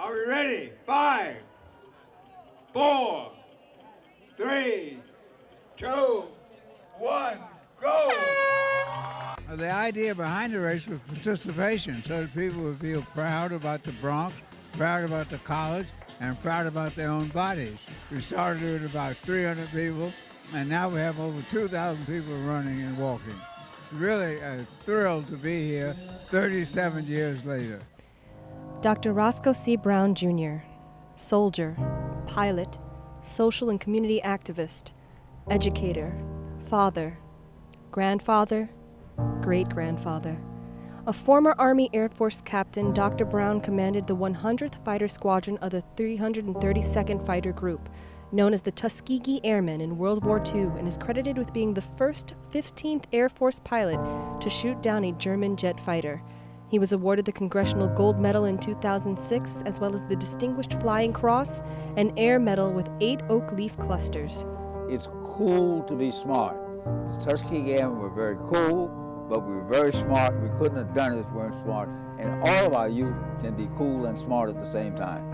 Are we ready? 5, 4, 3, 2, 1, go! The idea behind the race was participation, so that people would feel proud about the Bronx, proud about the college, and proud about their own bodies. We started with about 300 people, and now we have over 2,000 people running and walking. It's really a thrill to be here 37 years later. Dr. Roscoe C. Brown, Jr., soldier, pilot, social and community activist, educator, father, grandfather, great-grandfather. A former Army Air Force captain, Dr. Brown commanded the 100th Fighter Squadron of the 332nd Fighter Group, known as the Tuskegee Airmen in World War II, and is credited with being the first 15th Air Force pilot to shoot down a German jet fighter. He was awarded the Congressional Gold Medal in 2006, as well as the Distinguished Flying Cross, an Air Medal with 8 oak leaf clusters. It's cool to be smart. The Tuskegee Airmen were very cool, but we were very smart. We couldn't have done it if we weren't smart. And all of our youth can be cool and smart at the same time.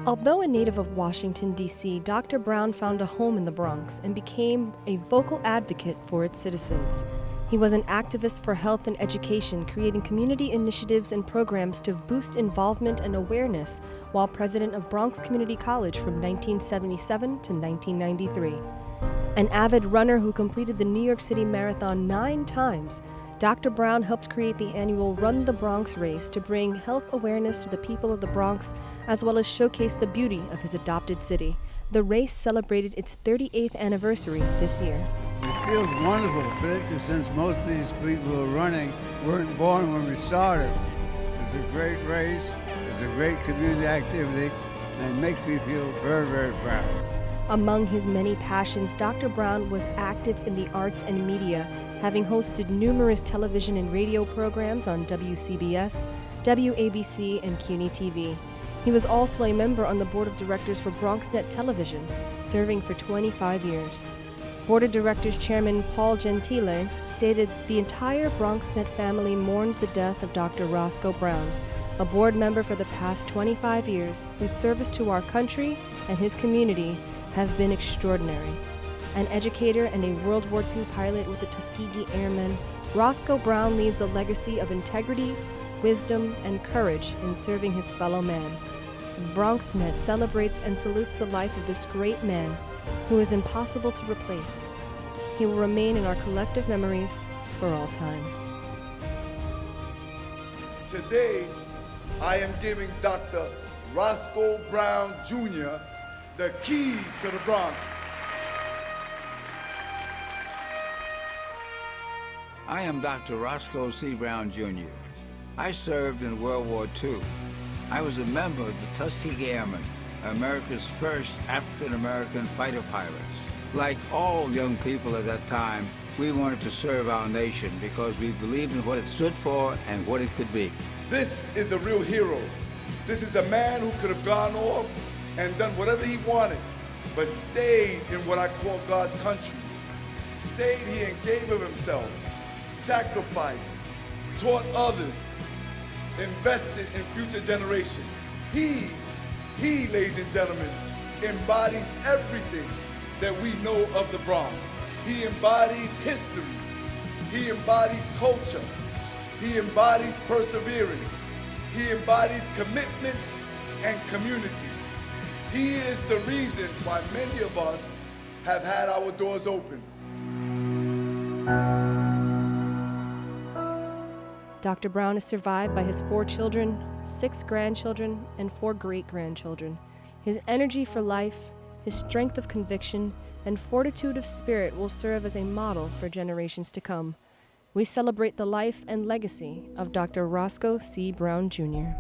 Although a native of Washington, D.C., Dr. Brown found a home in the Bronx and became a vocal advocate for its citizens. He was an activist for health and education, creating community initiatives and programs to boost involvement and awareness while president of Bronx Community College from 1977 to 1993. An avid runner who completed the New York City Marathon 9 times, Dr. Brown helped create the annual Run the Bronx race to bring health awareness to the people of the Bronx, as well as showcase the beauty of his adopted city. The race celebrated its 38th anniversary this year. It feels wonderful, particularly since most of these people who are running weren't born when we started. It's a great race, it's a great community activity, and it makes me feel very, very proud. Among his many passions, Dr. Brown was active in the arts and media, having hosted numerous television and radio programs on WCBS, WABC, and CUNY TV. He was also a member on the board of directors for BronxNet Television, serving for 25 years. Board of Directors Chairman Paul Gentile stated, "The entire BronxNet family mourns the death of Dr. Roscoe Brown, a board member for the past 25 years whose service to our country and his community have been extraordinary. An educator and a World War II pilot with the Tuskegee Airmen, Roscoe Brown leaves a legacy of integrity, wisdom, and courage in serving his fellow man. BronxNet celebrates and salutes the life of this great man who is impossible to replace. He will remain in our collective memories for all time." Today, I am giving Dr. Roscoe Brown Jr. the key to the Bronx. I am Dr. Roscoe C. Brown, Jr. I served in World War II. I was a member of the Tuskegee Airmen, America's first African-American fighter pilots. Like all young people at that time, we wanted to serve our nation because we believed in what it stood for and what it could be. This is a real hero. This is a man who could have gone off and done whatever he wanted, but stayed in what I call God's country. Stayed here and gave of himself, sacrificed, taught others, invested in future generations. He, ladies and gentlemen, embodies everything that we know of the Bronx. He embodies history. He embodies culture. He embodies perseverance. He embodies commitment and community. He is the reason why many of us have had our doors open. Dr. Brown is survived by his 4 children, 6 grandchildren, and 4 great-grandchildren. His energy for life, his strength of conviction, and fortitude of spirit will serve as a model for generations to come. We celebrate the life and legacy of Dr. Roscoe C. Brown, Jr.